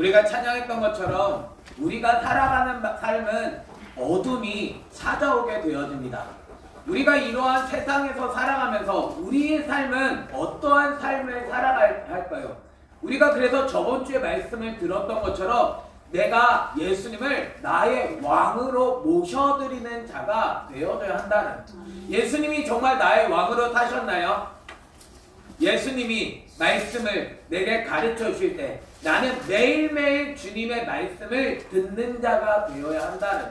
우리가 찬양했던 것처럼 우리가 살아가는 삶은 어둠이 찾아오게 되어집니다. 우리가 이러한 세상에서 살아가면서 우리의 삶은 어떠한 삶을 살아갈 할까요? 우리가 그래서 저번 주에 말씀을 들었던 것처럼 내가 예수님을 나의 왕으로 모셔드리는 자가 되어져야 한다는, 예수님이 정말 나의 왕으로 타셨나요? 예수님이 말씀을 내게 가르쳐 주실 때 나는 매일매일 주님의 말씀을 듣는 자가 되어야 한다는,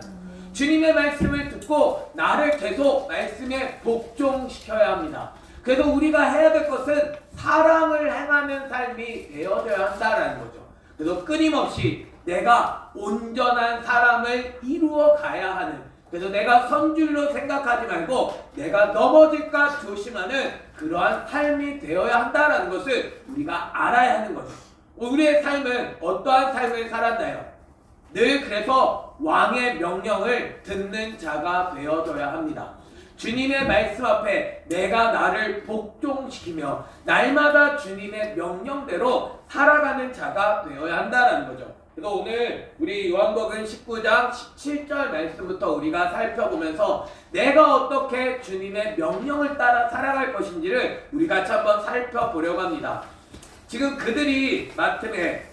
주님의 말씀을 듣고 나를 계속 말씀에 복종시켜야 합니다. 그래서 우리가 해야 될 것은 사랑을 행하는 삶이 되어져야 한다는 거죠. 그래서 끊임없이 내가 온전한 사람을 이루어 가야 하는, 그래서 내가 선줄로 생각하지 말고 내가 넘어질까 조심하는 그러한 삶이 되어야 한다는 것을 우리가 알아야 하는 거죠. 우리의 삶은 어떠한 삶을 살았나요? 늘 그래서 왕의 명령을 듣는 자가 되어져야 합니다. 주님의 말씀 앞에 내가 나를 복종시키며 날마다 주님의 명령대로 살아가는 자가 되어야 한다는 거죠. 그래서 오늘 우리 요한복음 19장 17절 말씀부터 우리가 살펴보면서 내가 어떻게 주님의 명령을 따라 살아갈 것인지를 우리 같이 한번 살펴보려고 합니다. 지금 그들이 맡음에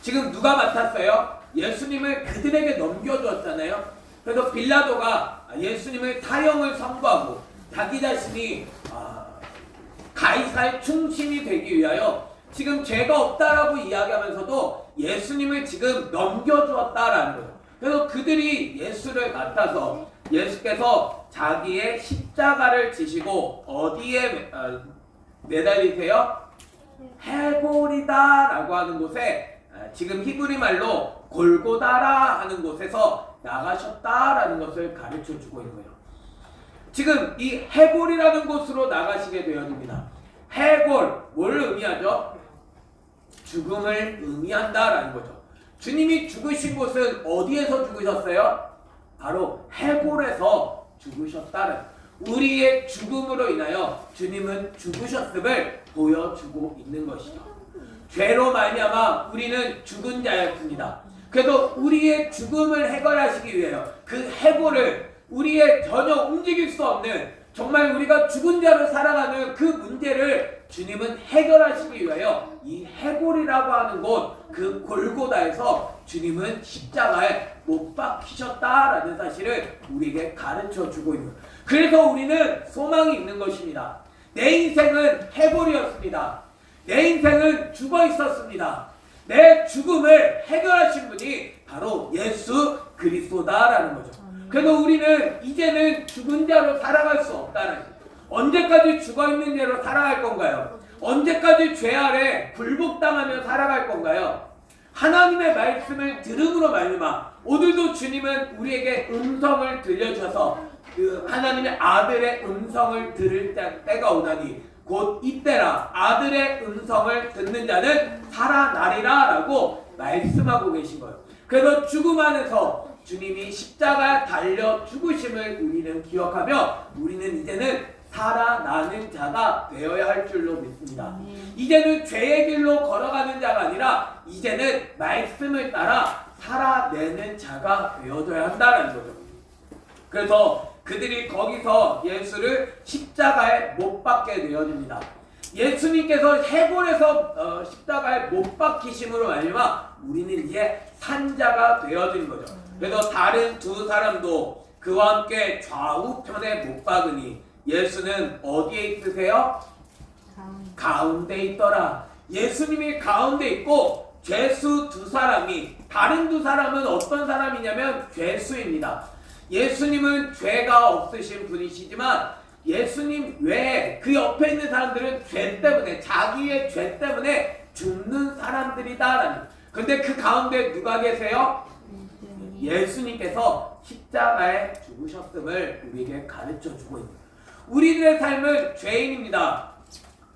지금 누가 맡았어요? 예수님을 그들에게 넘겨주었잖아요. 그래서 빌라도가 예수님을 사형을 선고하고 자기 자신이 가이사의 충신이 되기 위하여 지금 죄가 없다라고 이야기하면서도 예수님을 지금 넘겨주었다라는 거예요. 그래서 그들이 예수를 맡아서 예수께서 자기의 십자가를 지시고 어디에 매달리세요? 해골이다라고 하는 곳에, 지금 히브리 말로 골고다라 하는 곳에서 나가셨다라는 것을 가르쳐 주고 있는 거예요. 지금 이 해골이라는 곳으로 나가시게 되어집니다. 해골, 뭘 의미하죠? 죽음을 의미한다라는 거죠. 주님이 죽으신 곳은 어디에서 죽으셨어요? 바로 해골에서 죽으셨다는, 우리의 죽음으로 인하여 주님은 죽으셨음을 보여주고 있는 것이죠. 죄로 말미암아 우리는 죽은 자였습니다. 그래서 우리의 죽음을 해결하시기 위하여 그 해골을, 우리의 전혀 움직일 수 없는 정말 우리가 죽은 자로 살아가는 그 문제를 주님은 해결하시기 위하여 이 해골이라고 하는 곳, 그 골고다에서 주님은 십자가에 못 박히셨다라는 사실을 우리에게 가르쳐 주고 있는, 그래서 우리는 소망이 있는 것입니다. 내 인생은 해골이었습니다. 내 인생은 죽어 있었습니다. 내 죽음을 해결하신 분이 바로 예수 그리스도다라는 거죠. 그래서 우리는 이제는 죽은 자로 살아갈 수 없다는 거죠. 언제까지 죽어 있는 자로 살아갈 건가요? 언제까지 죄 아래 굴복당하며 살아갈 건가요? 하나님의 말씀을 들음으로 말미암아 오늘도 주님은 우리에게 음성을 들려주셔서 그 하나님의 아들의 음성을 들을 때가 오다니 곧 이때라, 아들의 음성을 듣는 자는 살아나리라 라고 말씀하고 계신 거예요. 그래서 죽음 안에서 주님이 십자가에 달려 죽으심을 우리는 기억하며 우리는 이제는 살아나는 자가 되어야 할 줄로 믿습니다. 이제는 죄의 길로 걸어가는 자가 아니라 이제는 말씀을 따라 살아내는 자가 되어져야 한다는 거죠. 그래서 그들이 거기서 예수를 십자가에 못 박게 되어집니다. 예수님께서 해골에서 십자가에 못 박히심으로 말미암아 우리는 이제 산자가 되어진 거죠. 그래서 다른 두 사람도 그와 함께 좌우편에 못 박으니 예수는 어디에 있으세요? 가운데 있더라. 예수님이 가운데 있고 죄수 두 사람이, 다른 두 사람은 어떤 사람이냐면 죄수입니다. 예수님은 죄가 없으신 분이시지만 예수님 외에 그 옆에 있는 사람들은 죄 때문에, 자기의 죄 때문에 죽는 사람들이다라는. 근데 그 가운데 누가 계세요? 예수님께서 십자가에 죽으셨음을 우리에게 가르쳐 주고 있는 거예요. 우리들의 삶은 죄인입니다.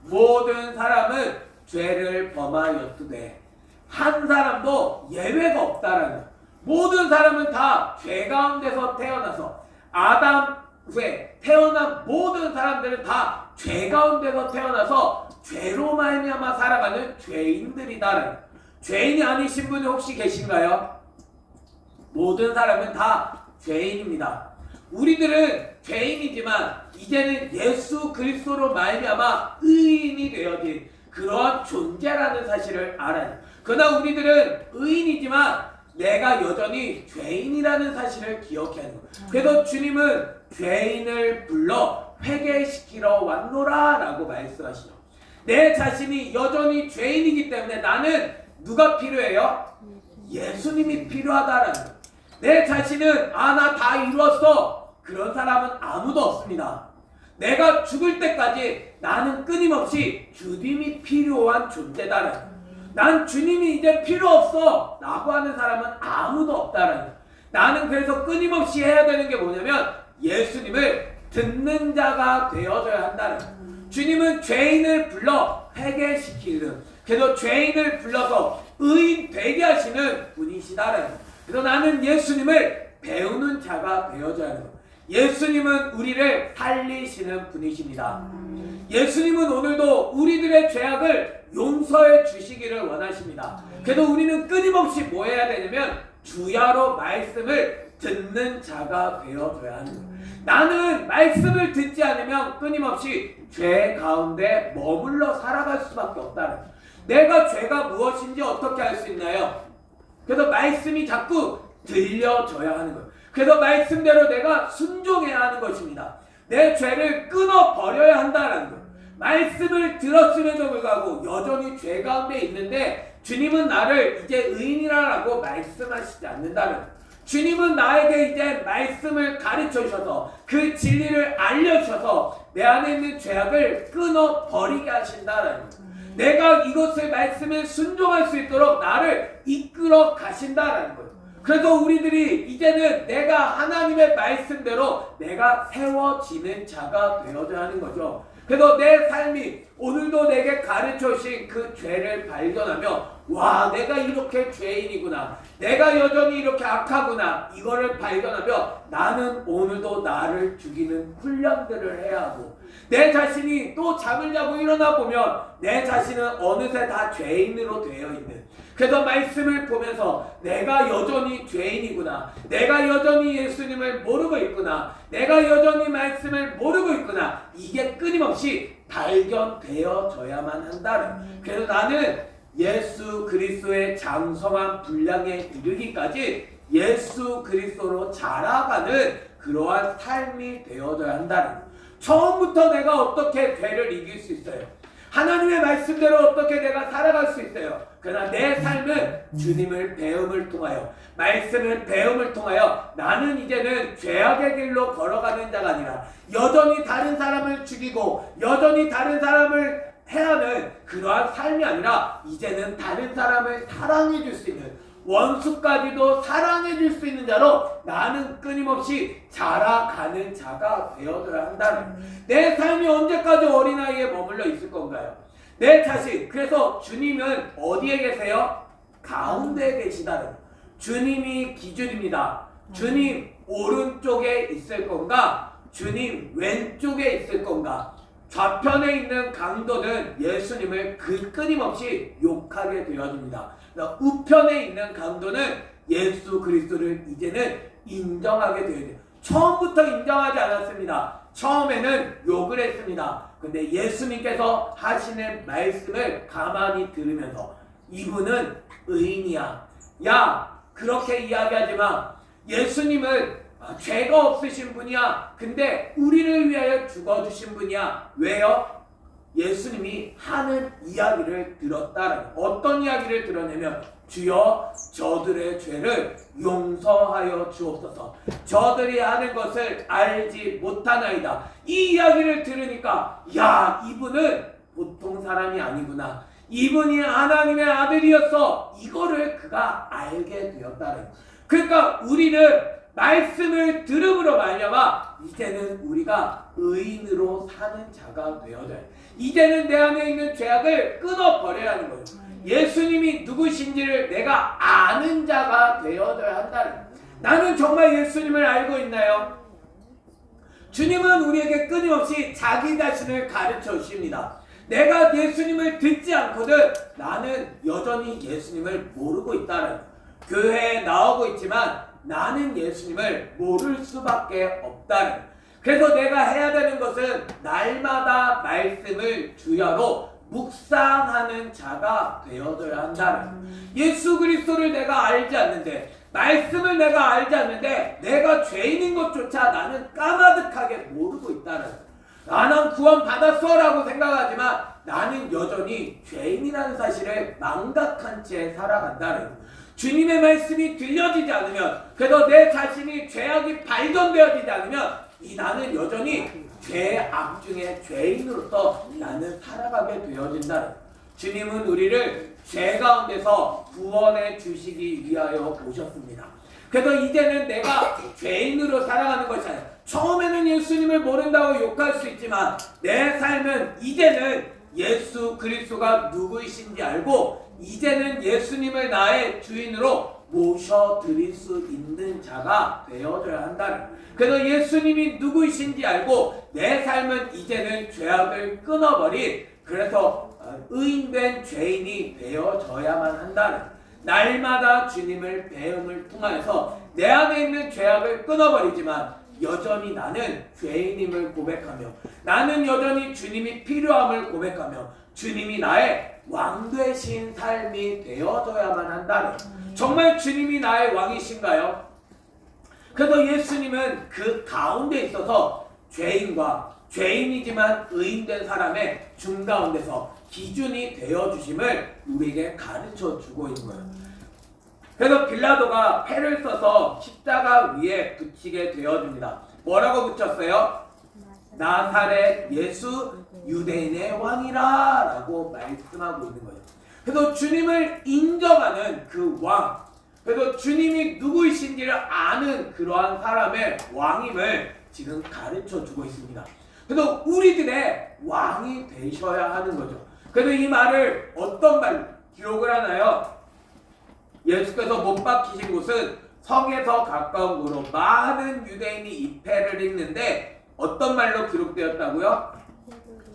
모든 사람은 죄를 범하였으되 한 사람도 예외가 없다라는 거예요. 모든 사람은 다 죄 가운데서 태어나서, 아담 후에 태어난 모든 사람들은 다 죄 가운데서 태어나서 죄로 말미암아 살아가는 죄인들이다. 죄인이 아니신 분이 혹시 계신가요? 모든 사람은 다 죄인입니다. 우리들은 죄인이지만 이제는 예수 그리스도로 말미암아 의인이 되어진 그러한 존재라는 사실을 알아야 돼요. 그러나 우리들은 의인이지만 내가 여전히 죄인이라는 사실을 기억해야 하는 거예요. 그래서 주님은 죄인을 불러 회개시키러 왔노라 라고 말씀하시죠. 내 자신이 여전히 죄인이기 때문에 나는 누가 필요해요? 예수님이 필요하다라는 거예요. 내 자신은 나 다 이루었어. 그런 사람은 아무도 없습니다. 내가 죽을 때까지 나는 끊임없이 주님이 필요한 존재다라는 거예요. 난 주님이 이제 필요 없어 라고 하는 사람은 아무도 없다라는 거예요. 나는 그래서 끊임없이 해야 되는 게 뭐냐면 예수님을 듣는 자가 되어져야 한다는 거예요. 주님은 죄인을 불러 회개시키는, 그래서 죄인을 불러서 의인 되게 하시는 분이시다라는 거예요. 그래서 나는 예수님을 배우는 자가 되어져야 하는 거예요. 예수님은 우리를 살리시는 분이십니다. 예수님은 오늘도 우리들의 죄악을 용서해 주시기를 원하십니다. 그래서 우리는 끊임없이 뭐 해야 되냐면 주야로 말씀을 듣는 자가 되어줘야 하는 거예요. 나는 말씀을 듣지 않으면 끊임없이 죄 가운데 머물러 살아갈 수밖에 없다는 거예요. 내가 죄가 무엇인지 어떻게 알 수 있나요? 그래서 말씀이 자꾸 들려줘야 하는 거예요. 그래서 말씀대로 내가 순종해야 하는 것입니다. 내 죄를 끊어버려야 한다는 거예요. 말씀을 들었음에도 불구하고 여전히 죄 가운데 있는데 주님은 나를 이제 의인이라고 말씀하시지 않는다는 거예요. 주님은 나에게 이제 말씀을 가르쳐 주셔서 그 진리를 알려주셔서 내 안에 있는 죄악을 끊어버리게 하신다는 거예요. 내가 이것을 말씀에 순종할 수 있도록 나를 이끌어 가신다는 거예요. 그래서 우리들이 이제는 내가 하나님의 말씀대로 내가 세워지는 자가 되어야 하는 거죠. 그래서 내 삶이 오늘도 내게 가르쳐 주신 그 죄를 발견하며 와, 내가 이렇게 죄인이구나, 내가 여전히 이렇게 악하구나, 이거를 발견하며 나는 오늘도 나를 죽이는 훈련들을 해야 하고, 내 자신이 또 잠을 자고 일어나 보면 내 자신은 어느새 다 죄인으로 되어 있는, 그래서 말씀을 보면서 내가 여전히 죄인이구나, 내가 여전히 예수님을 모르고 있구나, 내가 여전히 말씀을 모르고 있구나, 이게 끊임없이 발견되어져야만 한다는. 그래서 나는 예수 그리스도의 장성한 분량에 이르기까지 예수 그리스도로 자라가는 그러한 삶이 되어져야 한다는. 처음부터 내가 어떻게 죄를 이길 수 있어요? 하나님의 말씀대로 어떻게 내가 살아갈 수 있어요? 그러나 내 삶은 주님을 배움을 통하여, 말씀을 배움을 통하여 나는 이제는 죄악의 길로 걸어가는 자가 아니라 여전히 다른 사람을 죽이고 여전히 다른 사람을 해하는 그러한 삶이 아니라 이제는 다른 사람을 사랑해 줄 수 있는, 원수까지도 사랑해 줄 수 있는 자로 나는 끊임없이 자라가는 자가 되어져야 한다는. 내 삶이 언제까지 어린아이에 머물러 있을 건가요? 내 자신. 그래서 주님은 어디에 계세요? 가운데에 계시다는. 주님이 기준입니다. 주님 오른쪽에 있을 건가? 주님 왼쪽에 있을 건가? 좌편에 있는 강도는 예수님을 끊임없이 욕하게 되어집니다. 우편에 있는 강도는 예수 그리스도를 이제는 인정하게 되어야. 처음부터 인정하지 않았습니다. 처음에는 욕을 했습니다. 근데 예수님께서 하시는 말씀을 가만히 들으면서 이분은 의인이야, 야 그렇게 이야기하지 마, 예수님은 죄가 없으신 분이야, 근데 우리를 위하여 죽어주신 분이야. 왜요? 예수님이 하는 이야기를 들었다는. 어떤 이야기를 들었냐면 주여 저들의 죄를 용서하여 주옵소서, 저들이 하는 것을 알지 못하나이다. 이 이야기를 들으니까 야, 이분은 보통 사람이 아니구나, 이분이 하나님의 아들이었어, 이거를 그가 알게 되었다는. 그러니까 우리는 말씀을 들음으로 말미암아 이제는 우리가 의인으로 사는 자가 되어져야 해. 이제는 내 안에 있는 죄악을 끊어버려야 하는 거예요. 예수님이 누구신지를 내가 아는 자가 되어져야 한다는. 나는 정말 예수님을 알고 있나요? 주님은 우리에게 끊임없이 자기 자신을 가르쳐 주십니다. 내가 예수님을 듣지 않거든 나는 여전히 예수님을 모르고 있다는 거예요. 교회에 나오고 있지만 나는 예수님을 모를 수밖에 없다는 거예요. 그래서 내가 해야 되는 것은 날마다 말씀을 주야로 묵상하는 자가 되어져야 한다는 거예요. 예수 그리스도를 내가 알지 않는데, 말씀을 내가 알지 않는데 내가 죄인인 것조차 나는 까마득하게 모르고 있다는 거예요. 나는 구원 받았어 라고 생각하지만 나는 여전히 죄인이라는 사실을 망각한 채 살아간다는 거예요. 주님의 말씀이 들려지지 않으면, 그래서 내 자신이 죄악이 발견되어지지 않으면 이 나는 여전히 죄악 중에 죄인으로서 나는 살아가게 되어진다는 거예요. 주님은 우리를 죄 가운데서 구원해 주시기 위하여 오셨습니다. 그래서 이제는 내가 죄인으로 살아가는 것이 아니라, 처음에는 예수님을 모른다고 욕할 수 있지만 내 삶은 이제는 예수 그리스도가 누구이신지 알고 이제는 예수님을 나의 주인으로 모셔드릴 수 있는 자가 되어져야 한다는 거예요. 그래서 예수님이 누구이신지 알고 내 삶은 이제는 죄악을 끊어버린, 그래서 의인된 죄인이 되어져야만 한다는 거예요. 날마다 주님을 배움을 통하여서 내 안에 있는 죄악을 끊어버리지만 여전히 나는 죄인임을 고백하며, 나는 여전히 주님이 필요함을 고백하며 주님이 나의 왕 되신 삶이 되어져야만 한다는 거예요. 정말 주님이 나의 왕이신가요? 그래서 예수님은 그 가운데 있어서 죄인과 죄인이지만 의인된 사람의 중가운데서 기준이 되어주심을 우리에게 가르쳐 주고 있는 거예요. 그래서 빌라도가 패를 써서 십자가 위에 붙이게 되어집니다. 뭐라고 붙였어요? 나사렛 예수 유대인의 왕이라 라고 말씀하고 있는 거예요. 그래서 주님을 인정하는 그 왕, 그래서 주님이 누구이신지를 아는 그러한 사람의 왕임을 지금 가르쳐 주고 있습니다. 그래서 우리들의 왕이 되셔야 하는 거죠. 그래서 이 말을 어떤 말로 기록을 하나요? 예수께서 못 박히신 곳은 성에서 가까운 곳으로 많은 유대인이 입회를 했는데 어떤 말로 기록되었다고요?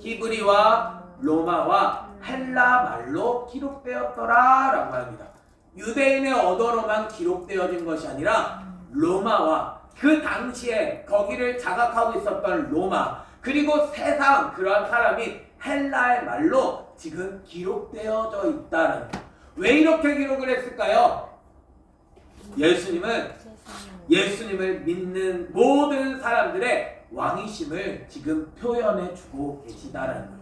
히브리와 로마와 헬라 말로 기록되었더라 라고 합니다. 유대인의 언어로만 기록되어진 것이 아니라 로마와 그 당시에 거기를 장악하고 있었던 로마, 그리고 세상 그러한 사람이 헬라의 말로 지금 기록되어져 있다는 거예요. 왜 이렇게 기록을 했을까요? 예수님을 믿는 모든 사람들의 왕이심을 지금 표현해 주고 계시다라는 거예요.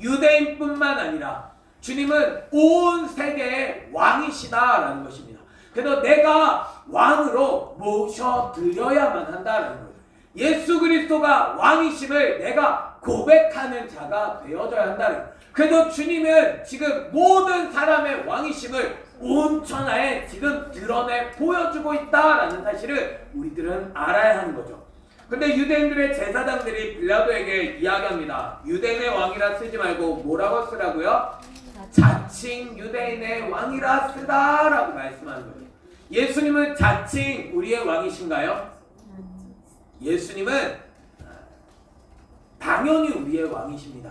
유대인뿐만 아니라 주님은 온 세계의 왕이시다라는 것입니다. 그래서 내가 왕으로 모셔드려야만 한다는 거예요. 예수 그리스도가 왕이심을 내가 고백하는 자가 되어져야 한다는 거예요. 그래서 주님은 지금 모든 사람의 왕이심을 온 천하에 지금 드러내 보여주고 있다라는 사실을 우리들은 알아야 하는 거죠. 근데 유대인들의 제사장들이 빌라도에게 이야기합니다. 유대인의 왕이라 쓰지 말고 뭐라고 쓰라고요? 자칭 유대인의 왕이라 쓰다라고 말씀하는 거예요. 예수님은 자칭 우리의 왕이신가요? 예수님은 당연히 우리의 왕이십니다.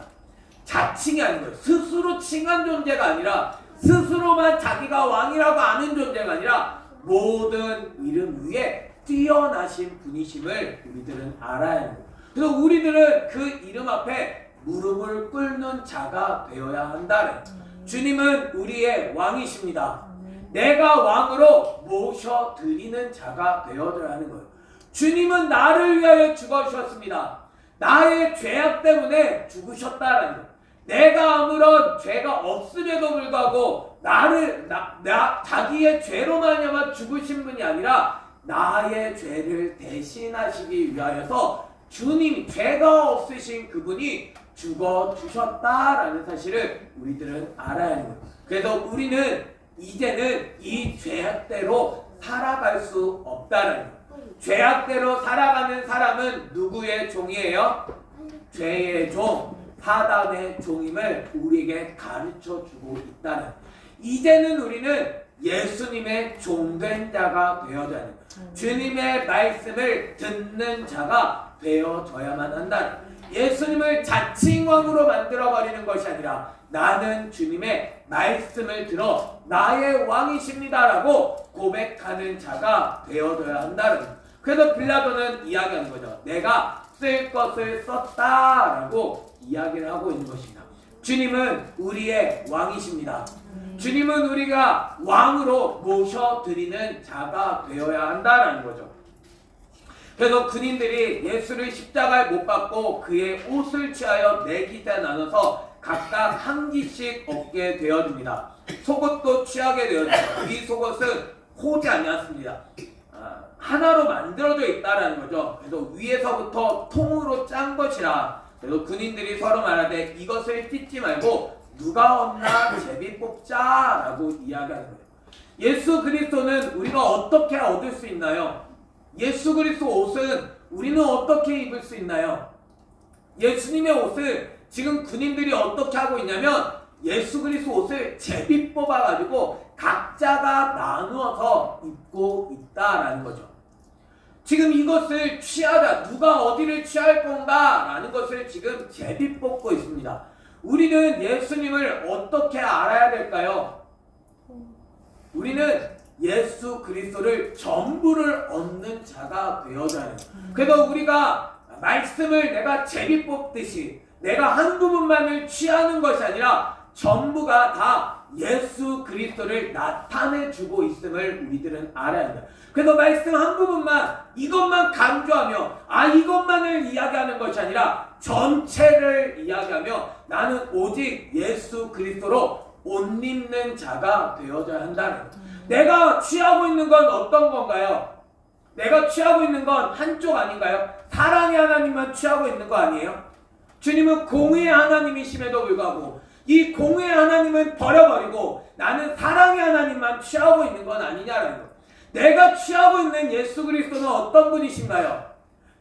자칭이 아닌 거예요. 스스로 칭한 존재가 아니라, 스스로만 자기가 왕이라고 아는 존재가 아니라 모든 이름 위에 뛰어나신 분이심을 우리들은 알아야 하는 거예요. 그래서 우리들은 그 이름 앞에 무릎을 꿇는 자가 되어야 한다는 거예요. 주님은 우리의 왕이십니다. 내가 왕으로 모셔드리는 자가 되어져야 하는 거예요. 주님은 나를 위하여 죽으셨습니다. 나의 죄악 때문에 죽으셨다라는 거예요. 내가 아무런 죄가 없음에도 불구하고 자기의 죄로 말미암아 죽으신 분이 아니라 나의 죄를 대신하시기 위하여서 주님, 죄가 없으신 그분이 죽어주셨다라는 사실을 우리들은 알아야 하는 거예요. 그래서 우리는 이제는 이 죄악대로 살아갈 수 없다는 거예요. 죄악대로 살아가는 사람은 누구의 종이에요? 죄의 종, 사단의 종임을 우리에게 가르쳐주고 있다는 거예요. 이제는 우리는 예수님의 종된 자가 되어져야 합니다. 주님의 말씀을 듣는 자가 되어져야만 한다는 거예요. 예수님을 자칭왕으로 만들어버리는 것이 아니라 나는 주님의 말씀을 들어 나의 왕이십니다라고 고백하는 자가 되어져야 한다는 거예요. 그래서 빌라도는 이야기하는 거죠. 내가 쓸 것을 썼다라고 이야기를 하고 있는 것입니다. 주님은 우리의 왕이십니다. 주님은 우리가 왕으로 모셔드리는 자가 되어야 한다는 거죠. 그래서 군인들이 예수를 십자가에 못 박고 그의 옷을 취하여 네 깃에 나눠서 각각 한 깃씩 얻게 되어집니다. 속옷도 취하게 되어집니다. 이 속옷은 호지 아니었습니다. 하나로 만들어져 있다라는 거죠. 그래서 위에서부터 통으로 짠 것이라. 그래서 군인들이 서로 말하되 이것을 찢지 말고 누가 얻나 제비 뽑자라고 이야기하는 거예요. 예수 그리스도는 우리가 어떻게 얻을 수 있나요? 예수 그리스도 옷은 우리는 어떻게 입을 수 있나요? 예수님의 옷을 지금 군인들이 어떻게 하고 있냐면 예수 그리스도 옷을 제비 뽑아가지고 각자가 나누어서 입고 있다라는 거죠. 지금 이것을 취하다, 누가 어디를 취할 건가 라는 것을 지금 제비 뽑고 있습니다. 우리는 예수님을 어떻게 알아야 될까요? 우리는 예수 그리스도를 전부를 얻는 자가 되어야 해요. 그래서 우리가 말씀을 내가 제비 뽑듯이 내가 한 부분만을 취하는 것이 아니라 전부가 다 예수 그리스도를 나타내주고 있음을 우리들은 알아야 한다. 그래서 말씀 한 부분만 이것만 강조하며 이것만을 이야기하는 것이 아니라 전체를 이야기하며 나는 오직 예수 그리스도로 옷 입는 자가 되어야 한다는 것. 내가 취하고 있는 건 어떤 건가요? 내가 취하고 있는 건 한쪽 아닌가요? 사랑의 하나님만 취하고 있는 거 아니에요? 주님은 공의의 하나님이심에도 불구하고 이 공의의 하나님은 버려버리고 나는 사랑의 하나님만 취하고 있는 건 아니냐라는 거. 내가 취하고 있는 예수 그리스도는 어떤 분이신가요?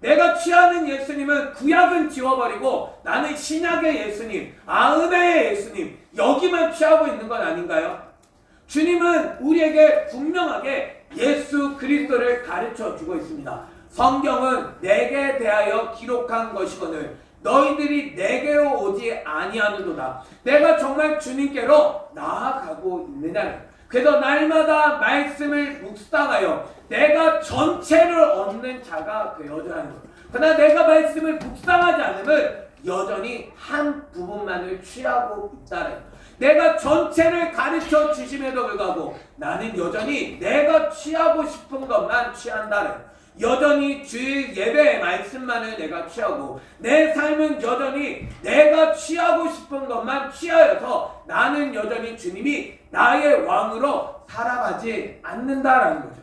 내가 취하는 예수님은 구약은 지워버리고 나는 신약의 예수님, 은혜의 예수님 여기만 취하고 있는 건 아닌가요? 주님은 우리에게 분명하게 예수 그리스도를 가르쳐주고 있습니다. 성경은 내게 대하여 기록한 것이거늘 너희들이 내게로 오지 아니하는도다. 내가 정말 주님께로 나아가고 있느냐. 그래서 날마다 말씀을 묵상하여 내가 전체를 얻는 자가 되어야 하는 것. 그러나 내가 말씀을 묵상하지 않으면 여전히 한 부분만을 취하고 있다는 것. 내가 전체를 가르쳐 주심에도 불구하고 나는 여전히 내가 취하고 싶은 것만 취한다는 것. 여전히 주일 예배의 말씀만을 내가 취하고 내 삶은 여전히 내가 취하고 싶은 것만 취하여서 나는 여전히 주님이 나의 왕으로 살아가지 않는다라는 거죠.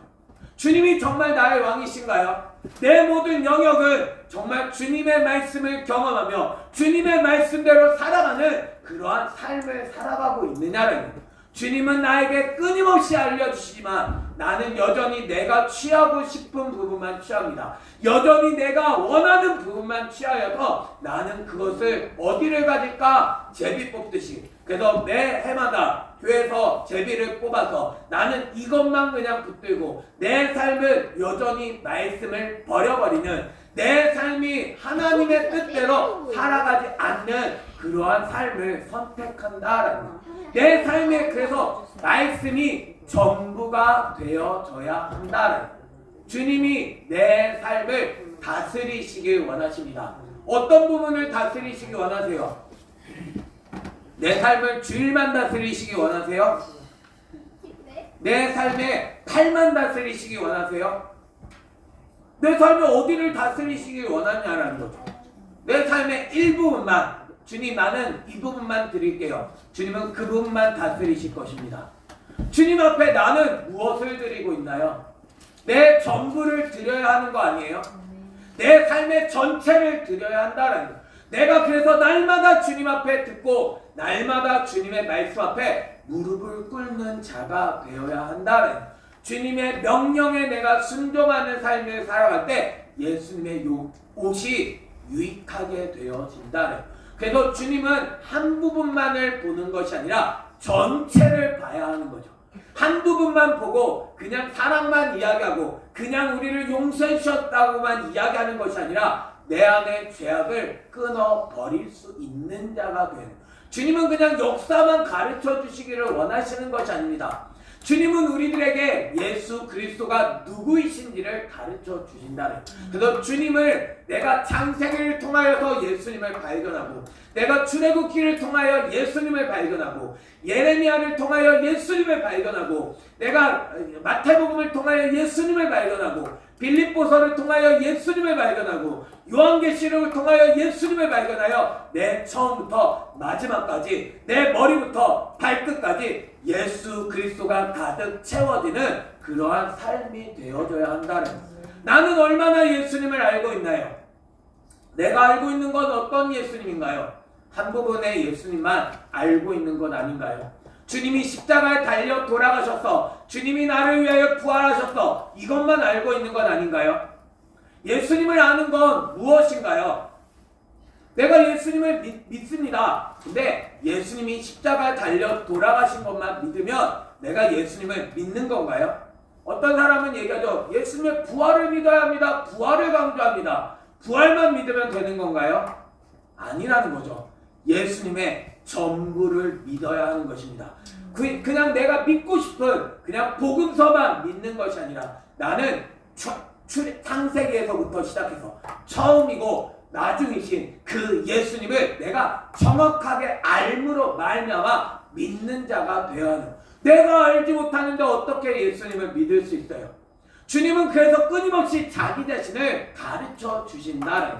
주님이 정말 나의 왕이신가요? 내 모든 영역은 정말 주님의 말씀을 경험하며 주님의 말씀대로 살아가는 그러한 삶을 살아가고 있느냐라는 거죠. 주님은 나에게 끊임없이 알려주시지만 나는 여전히 내가 취하고 싶은 부분만 취합니다. 여전히 내가 원하는 부분만 취하여서 나는 그것을 어디를 가질까? 제비 뽑듯이. 그래서 매 해마다 교회에서 제비를 뽑아서 나는 이것만 그냥 붙들고 내 삶은 여전히 말씀을 버려버리는 내 삶이 하나님의 뜻대로 살아가지 않는 그러한 삶을 선택한다라는 것. 내 삶에 그래서 말씀이 전부가 되어져야 한다는 것. 주님이 내 삶을 다스리시길 원하십니다. 어떤 부분을 다스리시길 원하세요? 내 삶을 주일만 다스리시기 원하세요? 내 삶의 팔만 다스리시기 원하세요? 내 삶의 어디를 다스리시길 원하냐라는 거죠. 내 삶의 일부분만 주님 나는 이 부분만 드릴게요. 주님은 그 부분만 다스리실 것입니다. 주님 앞에 나는 무엇을 드리고 있나요? 내 전부를 드려야 하는 거 아니에요? 내 삶의 전체를 드려야 한다는 거. 내가 그래서 날마다 주님 앞에 듣고 날마다 주님의 말씀 앞에 무릎을 꿇는 자가 되어야 한다는 거. 주님의 명령에 내가 순종하는 삶을 살아갈 때 예수님의 옷이 유익하게 되어진다는 거. 그래서 주님은 한 부분만을 보는 것이 아니라 전체를 봐야 하는 거죠. 한 부분만 보고 그냥 사랑만 이야기하고 그냥 우리를 용서해 주셨다고만 이야기하는 것이 아니라 내 안의 죄악을 끊어버릴 수 있는 자가 되는, 주님은 그냥 역사만 가르쳐 주시기를 원하시는 것이 아닙니다. 주님은 우리들에게 예수 그리스도가 누구이신지를 가르쳐 주신다는. 그래서 주님을 내가 창세기를 통하여서 예수님을 발견하고, 내가 출애굽기를 통하여 예수님을 발견하고, 예레미야를 통하여 예수님을 발견하고, 내가 마태복음을 통하여 예수님을 발견하고, 빌립보서를 통하여 예수님을 발견하고, 요한계시록을 통하여 예수님을 발견하여 내 처음부터 마지막까지, 내 머리부터 발끝까지 예수 그리스도가 가득 채워지는 그러한 삶이 되어져야 한다는. 나는 얼마나 예수님을 알고 있나요? 내가 알고 있는 건 어떤 예수님인가요? 한 부분의 예수님만 알고 있는 건 아닌가요? 주님이 십자가에 달려 돌아가셔서 주님이 나를 위하여 부활하셨어, 이것만 알고 있는 건 아닌가요? 예수님을 아는 건 무엇인가요? 내가 예수님을 믿습니다. 근데 예수님이 십자가에 달려 돌아가신 것만 믿으면 내가 예수님을 믿는 건가요? 어떤 사람은 얘기하죠. 예수님의 부활을 믿어야 합니다. 부활을 강조합니다. 부활만 믿으면 되는 건가요? 아니라는 거죠. 예수님의 전부를 믿어야 하는 것입니다. 그냥 내가 믿고 싶은 그냥 복음서만 믿는 것이 아니라, 나는 창세기에서부터 시작해서 처음이고 나중이신 그 예수님을 내가 정확하게 알므로 말미암아 믿는 자가 되어야 하는. 내가 알지 못하는데 어떻게 예수님을 믿을 수 있어요? 주님은 그래서 끊임없이 자기 자신을 가르쳐 주신다는.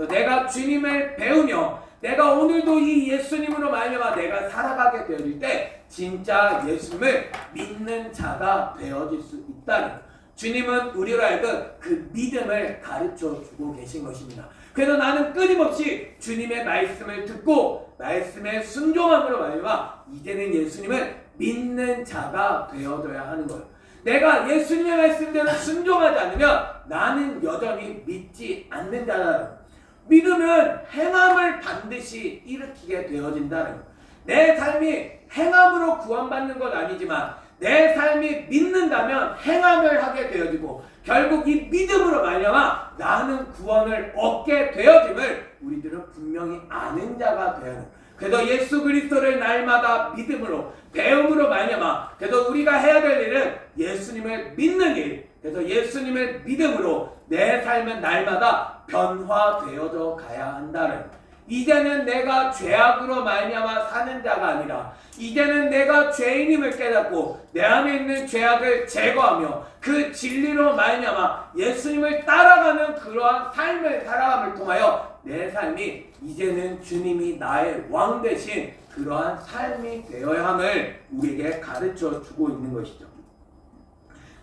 내가 주님을 배우며 내가 오늘도 이 예수님으로 말미암아 내가 살아가게 되어질 때 진짜 예수님을 믿는 자가 되어질 수 있다는. 주님은 우리로 하여금 그 믿음을 가르쳐 주고 계신 것입니다. 그래서 나는 끊임없이 주님의 말씀을 듣고 말씀에 순종함으로 말미암아 이제는 예수님을 믿는 자가 되어져야 하는 거예요. 내가 예수님의 말씀대로 순종하지 않으면 나는 여전히 믿지 않는 자다. 믿으면 행함을 반드시 일으키게 되어진다는 거예요. 내 삶이 행함으로 구원받는 건 아니지만 내 삶이 믿는다면 행함을 하게 되어지고, 결국 이 믿음으로 말미암아 나는 구원을 얻게 되어짐을 우리들은 분명히 아는 자가 되어야 합니다. 그래서 예수 그리스도를 날마다 믿음으로 배움으로 말미암아, 그래서 우리가 해야 될 일은 예수님을 믿는 일, 그래서 예수님을 믿음으로 내 삶은 날마다 변화되어져 가야 한다는. 이제는 내가 죄악으로 말미암아 사는 자가 아니라 이제는 내가 죄인임을 깨닫고 내 안에 있는 죄악을 제거하며 그 진리로 말미암아 예수님을 따라가는 그러한 삶을 살아감을 통하여 내 삶이 이제는 주님이 나의 왕 되신 그러한 삶이 되어야 함을 우리에게 가르쳐 주고 있는 것이죠.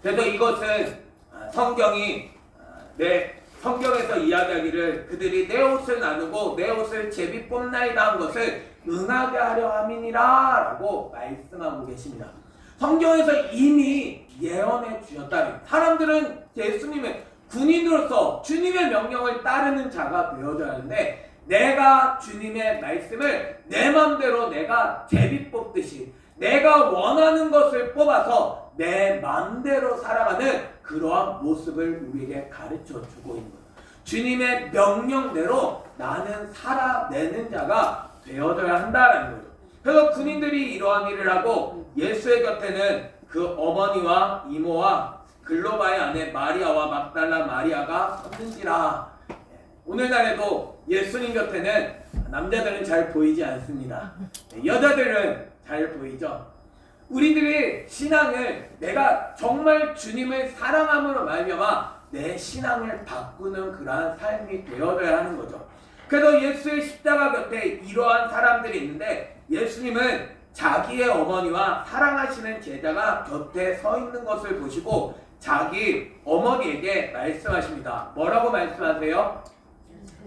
그래서 이것은 성경에서 이야기하기를 그들이 내 옷을 나누고 내 옷을 제비 뽑나이다 한 것을 응하게 하려 함이니라 라고 말씀하고 계십니다. 성경에서 이미 예언해 주셨다는, 사람들은 예수님의 군인으로서 주님의 명령을 따르는 자가 되어져야 하는데, 내가 주님의 말씀을 내 맘대로 내가 제비 뽑듯이 내가 원하는 것을 뽑아서 내 맘대로 살아가는 그러한 모습을 우리에게 가르쳐 주고 있는 거예요. 주님의 명령대로 나는 살아내는 자가 되어져야 한다는 거죠. 그래서 군인들이 이러한 일을 하고 예수의 곁에는 그 어머니와 이모와 글로바의 아내 마리아와 막달라 마리아가 섰는지라. 오늘날에도 예수님 곁에는 남자들은 잘 보이지 않습니다. 여자들은 잘 보이죠. 우리들의 신앙을 내가 정말 주님을 사랑함으로 말미암아 내 신앙을 바꾸는 그러한 삶이 되어져야 하는 거죠. 그래서 예수의 십자가 곁에 이러한 사람들이 있는데, 예수님은 자기의 어머니와 사랑하시는 제자가 곁에 서 있는 것을 보시고 자기 어머니에게 말씀하십니다. 뭐라고 말씀하세요?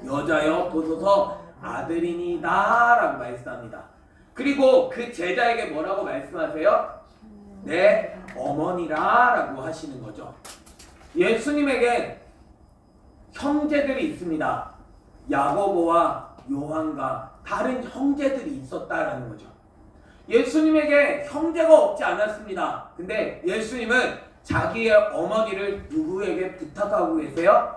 여자여 보소서 아들이니다 라고 말씀합니다. 그리고 그 제자에게 뭐라고 말씀하세요? 내 어머니라 라고 하시는 거죠. 예수님에게 형제들이 있습니다. 야고보와 요한과 다른 형제들이 있었다라는 거죠. 예수님에게 형제가 없지 않았습니다. 근데 예수님은 자기의 어머니를 누구에게 부탁하고 계세요?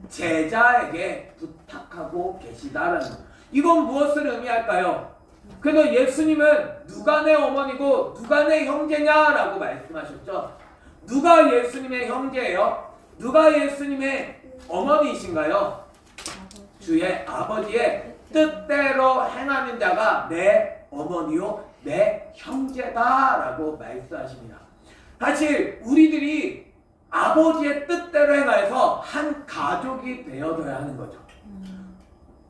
제자에게 부탁하고 계시다라는 것. 이건 무엇을 의미할까요? 그래서 예수님은 누가 내 어머니고 누가 내 형제냐라고 말씀하셨죠. 누가 예수님의 형제예요? 누가 예수님의 어머니이신가요? 주의 아버지의 뜻대로 행하는 자가 내 어머니요 내 형제다라고 말씀하십니다. 사실 우리들이 아버지의 뜻대로 행하여서 한 가족이 되어져야 하는 거죠.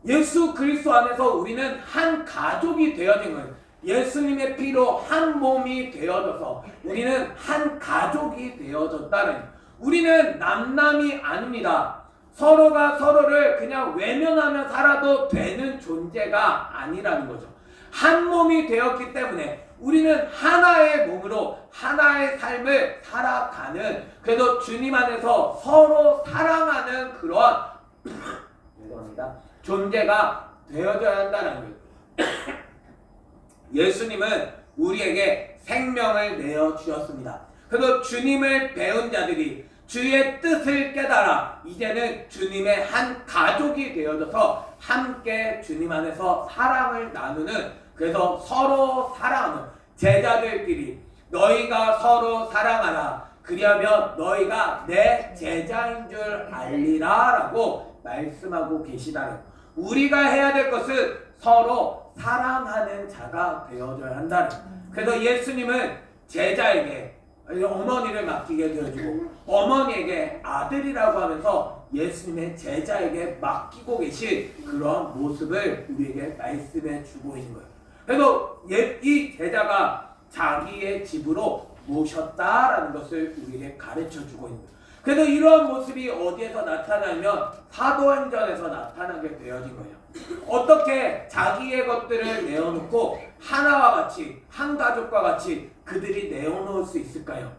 예수 그리스도 안에서 우리는 한 가족이 되어진 거예요. 예수님의 피로 한 몸이 되어져서 우리는 한 가족이 되어졌다는, 우리는 남남이 아닙니다. 서로가 서로를 그냥 외면하며 살아도 되는 존재가 아니라는 거죠. 한 몸이 되었기 때문에 우리는 하나의 몸으로 하나의 삶을 살아가는, 그래서 주님 안에서 서로 사랑하는 그런 죄송합니다. 존재가 되어져야 한다는 거예요. 예수님은 우리에게 생명을 내어 주셨습니다. 그래서 주님을 배운 자들이 주의 뜻을 깨달아 이제는 주님의 한 가족이 되어져서 함께 주님 안에서 사랑을 나누는, 그래서 서로 사랑하는 제자들끼리 너희가 서로 사랑하라 그리하면 너희가 내 제자인 줄 알리라 라고 말씀하고 계시다는, 우리가 해야 될 것은 서로 사랑하는 자가 되어줘야 한다는. 그래서 예수님은 제자에게 어머니를 맡기게 되어주고 어머니에게 아들이라고 하면서 예수님의 제자에게 맡기고 계신 그런 모습을 우리에게 말씀해 주고 있는 거예요. 그래서 이 제자가 자기의 집으로 모셨다라는 것을 우리에게 가르쳐 주고 있는 거예요. 그래서 이러한 모습이 어디에서 나타나면 사도행전에서 나타나게 되어진 거예요. 어떻게 자기의 것들을 내어놓고 하나와 같이 한 가족과 같이 그들이 내어놓을 수 있을까요?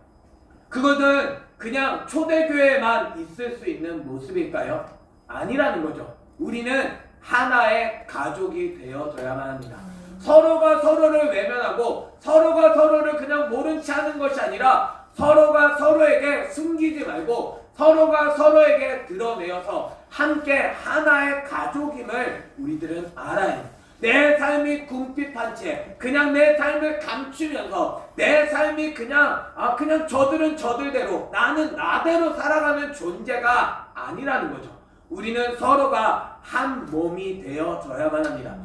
그것은 그냥 초대교회에만 있을 수 있는 모습일까요? 아니라는 거죠. 우리는 하나의 가족이 되어져야만 합니다. 서로가 서로를 외면하고 서로가 서로를 그냥 모른 체 하는 것이 아니라 서로가 서로에게 숨기지 말고 서로가 서로에게 드러내어서 함께 하나의 가족임을 우리들은 알아야 해요. 내 삶이 궁핍한 채 그냥 내 삶을 감추면서 내 삶이 그냥 저들은 저들대로 나는 나대로 살아가는 존재가 아니라는 거죠. 우리는 서로가 한 몸이 되어져야만 합니다.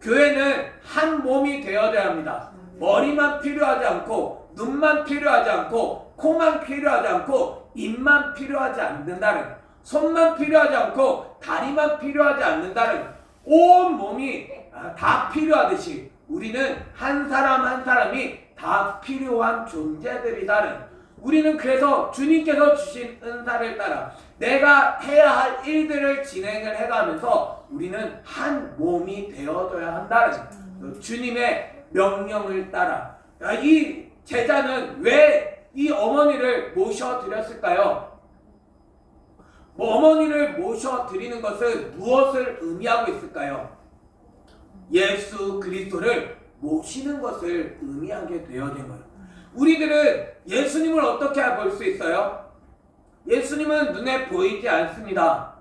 교회는 한 몸이 되어져야 합니다. 머리만 필요하지 않고 눈만 필요하지 않고 코만 필요하지 않고 입만 필요하지 않는다는, 손만 필요하지 않고 다리만 필요하지 않는다는, 온 몸이 다 필요하듯이 우리는 한 사람 한 사람이 다 필요한 존재들이다는, 우리는 그래서 주님께서 주신 은사를 따라 내가 해야 할 일들을 진행을 해가면서 우리는 한 몸이 되어줘야 한다는 주님의 명령을 따라. 이 제자는 왜 이 어머니를 모셔드렸을까요? 어머니를 모셔드리는 것은 무엇을 의미하고 있을까요? 예수 그리스도를 모시는 것을 의미하게 되어진 거예요. 우리들은 예수님을 어떻게 볼 수 있어요? 예수님은 눈에 보이지 않습니다.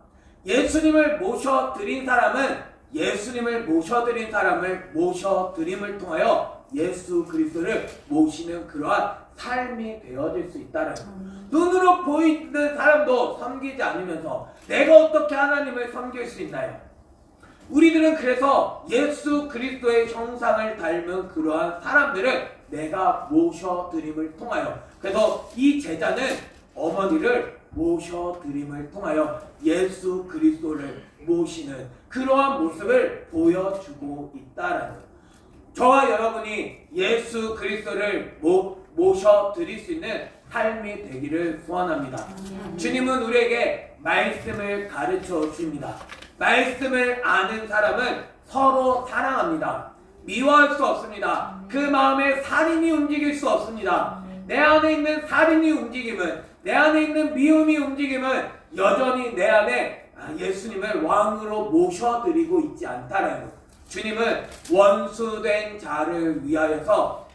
예수님을 모셔드린 사람은 예수님을 모셔드린 사람을 모셔드림을 통하여 예수 그리스도를 모시는 그러한 삶이 되어질 수 있다는, 눈으로 보이는 사람도 섬기지 않으면서 내가 어떻게 하나님을 섬길 수 있나요? 우리들은 그래서 예수 그리스도의 형상을 닮은 그러한 사람들을 내가 모셔드림을 통하여, 그래서 이 제자는 어머니를 모셔드림을 통하여 예수 그리스도를 모시는 그러한 모습을 보여주고 있다라는 거예요. 저와 여러분이 예수 그리스도를 모셔드릴 수 있는 삶이 되기를 소원합니다. 주님은 우리에게 말씀을 가르쳐 주십니다. 말씀을 아는 사람은 서로 사랑합니다. 미워할 수 없습니다. 그 마음에 살인이 움직일 수 없습니다. 내 안에 있는 살인이 움직임은, 내 안에 있는 미움이 움직임은 여전히 내 안에 예수님을 왕으로 모셔드리고 있지 않다라는 것. 주님은 원수된 자를 위하여서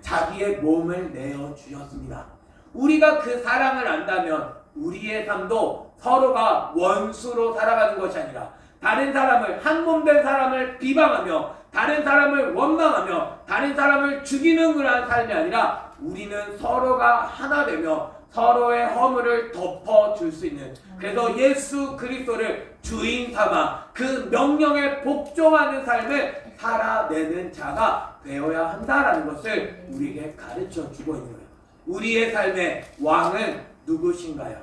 자기의 몸을 내어 주셨습니다. 우리가 그 사랑을 안다면 우리의 삶도 서로가 원수로 살아가는 것이 아니라 다른 사람을, 한 몸 된 사람을 비방하며 다른 사람을 원망하며 다른 사람을 죽이는 그러한 삶이 아니라 우리는 서로가 하나 되며 서로의 허물을 덮어줄 수 있는, 그래서 예수 그리스도를 주인 삼아 그 명령에 복종하는 삶을 살아내는 자가 되어야 한다라는 것을 우리에게 가르쳐 주고 있는 거예요. 우리의 삶의 왕은 누구신가요?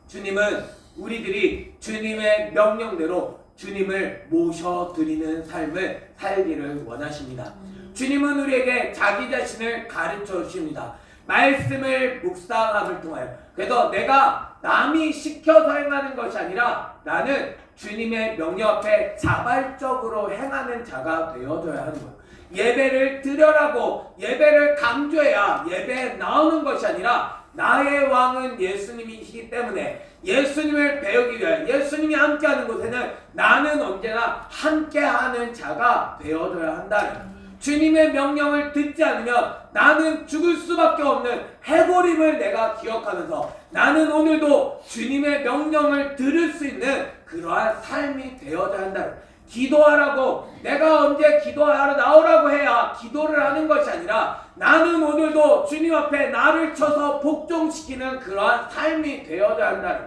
주님은 우리들이 주님의 명령대로 주님을 모셔드리는 삶을 살기를 원하십니다. 주님은 우리에게 자기 자신을 가르쳐 주십니다. 말씀을 묵상함을 통하여. 그래서 내가 남이 시켜서 행하는 것이 아니라 나는 주님의 명령 앞에 자발적으로 행하는 자가 되어줘야 하는 거예요. 예배를 드려라고 예배를 강조해야 예배에 나오는 것이 아니라 나의 왕은 예수님이시기 때문에 예수님을 배우기 위하여 예수님이 함께하는 곳에는 나는 언제나 함께하는 자가 되어줘야 한다는, 주님의 명령을 듣지 않으면 나는 죽을 수밖에 없는 해고림을 내가 기억하면서 나는 오늘도 주님의 명령을 들을 수 있는 그러한 삶이 되어야 한다. 기도하라고 내가 언제 기도하러 나오라고 해야 기도를 하는 것이 아니라 나는 오늘도 주님 앞에 나를 쳐서 복종시키는 그러한 삶이 되어야 한다.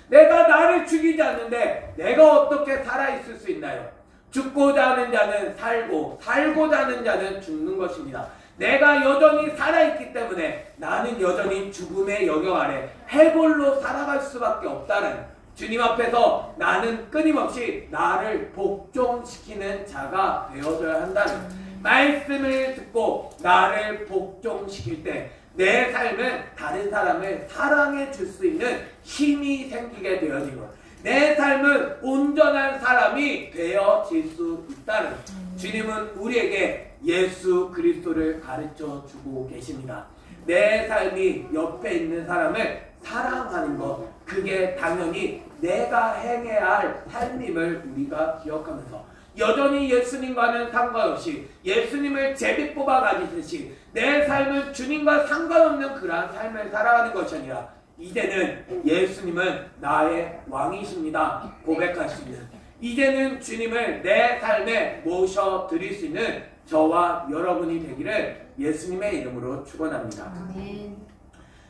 내가 나를 죽이지 않는데 내가 어떻게 살아있을 수 있나요? 죽고자 하는 자는 살고 살고자 하는 자는 죽는 것입니다. 내가 여전히 살아있기 때문에 나는 여전히 죽음의 영역 아래 해골로 살아갈 수밖에 없다는, 주님 앞에서 나는 끊임없이 나를 복종시키는 자가 되어줘야 한다는, 말씀을 듣고 나를 복종시킬 때 내 삶은 다른 사람을 사랑해 줄 수 있는 힘이 생기게 되어지고 내 삶은 온전한 사람이 되어질 수 있다는, 주님은 우리에게 예수 그리스도를 가르쳐 주고 계십니다. 내 삶이 옆에 있는 사람을 사랑하는 것, 그게 당연히 내가 행해야 할 삶임을 우리가 기억하면서 여전히 예수님과는 상관없이 예수님을 제비 뽑아 가지듯이 내 삶은 주님과 상관없는 그러한 삶을 살아가는 것이 아니라 이제는 예수님은 나의 왕이십니다 고백할 수 있는, 이제는 주님을 내 삶에 모셔드릴 수 있는 저와 여러분이 되기를 예수님의 이름으로 축원합니다.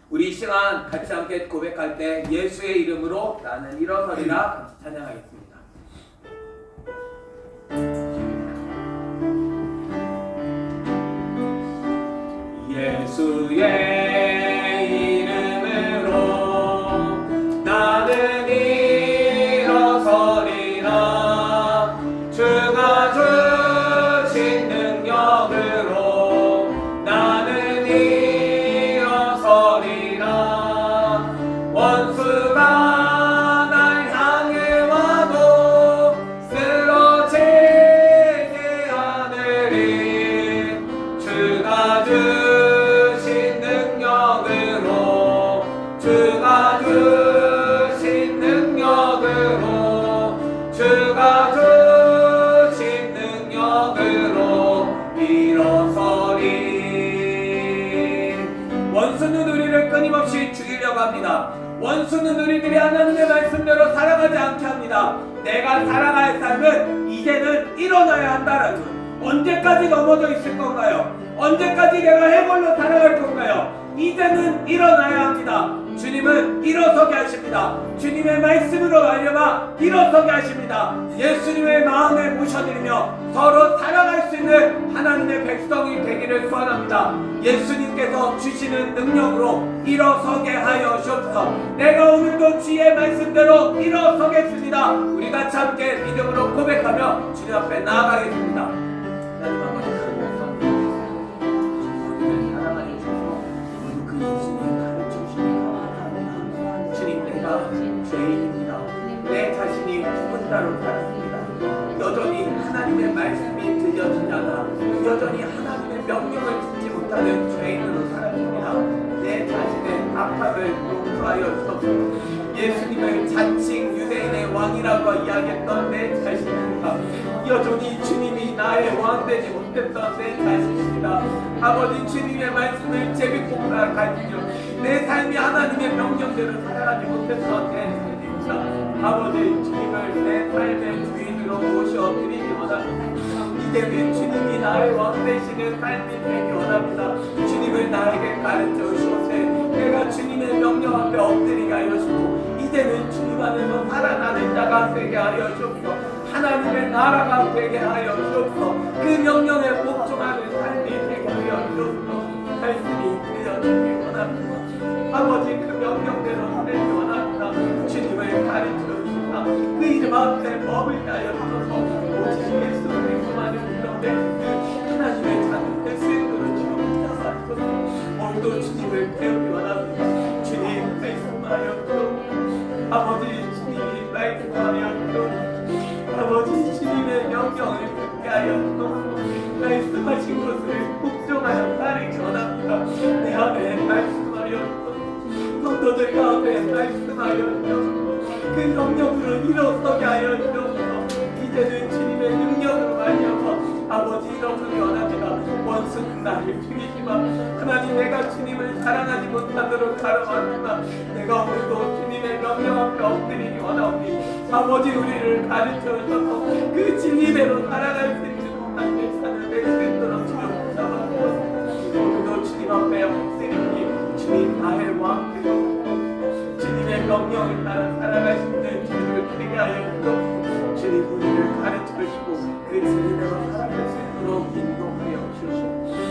우리 이 시간 같이 함께 고백할 때 예수의 이름으로 나는 일어서리라 같이 찬양하겠습니다. 예수의 이름으로 나는 일어서리라. 주가 주신 능력으로 나는 일어서리라. 원수가 날 향해 와도 쓰러지지 않으리. 주가 주신 능력으로 주가 주신 능력으로 주가 주신 능력으로 일어서리. 원수는 우리를 끊임없이 죽이려고 합니다. 원수는 우리들이 하나님의 말씀대로 살아가지 않게 합니다. 내가 살아갈 삶은 이제는 일어나야 한다라는 것. 언제까지 넘어져 있을 건가요? 언제까지 내가 해골로 살아갈 건가요? 이제는 일어나야 합니다. 주님은 일어서게 하십니다. 주님의 말씀으로 말려봐 일어서게 하십니다. 예수님의 마음에 모셔드리며 서로 살아갈 수 있는 하나님의 백성이 되기를 소원합니다. 예수님께서 주시는 능력으로 일어서게 하여 주옵소서. 내가 오늘도 주의 말씀대로 일어서겠습니다. 우리 같이 함께 믿음으로 고백하며 주님 앞에 나아가겠습니다. 하나님 아버지 죄인입니다. 내 자신이 죽은 자로 살았습니다. 여전히 하나님의 말씀이 들려지지 않아 여전히 하나님의 명령을 듣지 못하는 죄인으로 살았습니다. 내 자신의 악함을 용서하여 주옵소서. 예수님을 자칭 유대인의 왕이라고 이야기했던 내 자신입니다. 여전히 주님이 주님이 나의 왕 되지 못했던 내 자신입니다. 아버지 주님의 말씀을 제비뽑아 가지며 내 삶이 하나님의 명령대로 살아가지 못했던 내 자신입니다. 아버지 주님을 내 삶의 주인으로 모셔드리기 원합니다. 이제는 주님이 나의 왕 되시는 삶이 되기 원합니다. 주님을 나에게 가르쳐 주옵소서. 내가 주님의 명령 앞에 엎드리게 하여 주시고 이제는 주님 안에서 살아나는 자가 되게 하여 주옵소서. 하나님의 나라가 되게 하여 주옵소서. 그 명령에 복종하는 삶이 되게 하여 주옵소서. 말씀이 들려주기 원합니다. 아버지 그 명령대로 살기 원합니다. 주님을 가르쳐 주시다. 그 이름 앞에 머물게 하여 주옵소서. 오직 예수를 행동하는 그런 하나님의 자녀의 수행으로 지금 붙잡아주소서. 오늘도 주님을 배우기 원합니다. 주님 말씀하여 주옵소서. 아버지 주님이 말씀하여 주옵소서. 아버지 주님의 명령을 듣게 하여 주옵소서. 말씀하신 것을 복종하여 따르기 원합니다. 내 안에 말씀하여 주옵소서. 성도들 가운데 말씀하여 주옵소서. 그 명령으로 일어서게 하여 주옵소서. 이제는 주님의 능력으로 말미암아 아버지 일어서기 원합니다. 원수는 나를 죽이지만 하나님 내가 주님을 사랑하지 못하도록 가르마지만 내가 오늘도 주님의 명령 앞에 엎드리기 원하오니 아버지 우리를 가르쳐 주셔서 그 진리대로 살아갈 수 있는 하나님의 산을 낼 수 있도록 주님 잡아주옵소서. 오늘도 주님 앞에 엎드리니 주님 나의 왕 되옵소서. 주님의 명령을 따라 살아갈 수 있는 주님을 되게 하여 주옵소서. 주님 우리를 가르쳐 주시고 그 진리대로 살아갈 수 있도록 인도하여 주시옵소서.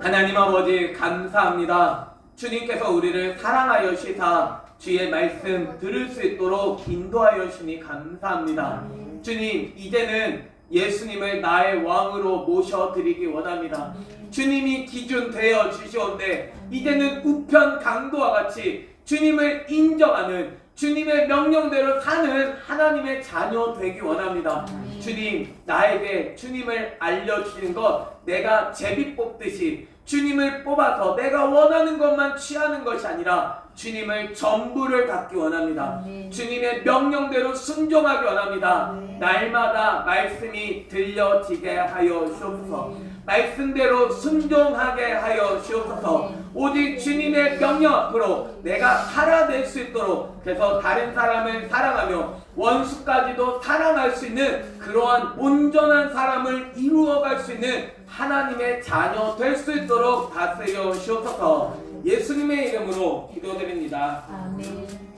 하나님 아버지 감사합니다. 주님께서 우리를 사랑하여 시사 주의 말씀 들을 수 있도록 인도하여 주니 감사합니다. 주님 이제는 예수님을 나의 왕으로 모셔드리기 원합니다. 주님이 기준 되어 주시온데 이제는 우편 강도와 같이 주님을 인정하는 주님의 명령대로 사는 하나님의 자녀 되기 원합니다. 주님 나에게 주님을 알려주시는 것 내가 제비 뽑듯이 주님을 뽑아서 내가 원하는 것만 취하는 것이 아니라 주님을 전부를 갖기 원합니다. 주님의 명령대로 순종하기 원합니다. 날마다 말씀이 들려지게 하여 주옵소서. 말씀대로 순종하게 하여 주옵소서. 오직 주님의 명령 앞으로 내가 살아낼 수 있도록 그래서 다른 사람을 사랑하며 원수까지도 사랑할 수 있는 그러한 온전한 사람을 이루어갈 수 있는 하나님의 자녀 될 수 있도록 다스려 주옵소서. 예수님의 이름으로 기도드립니다. 아멘.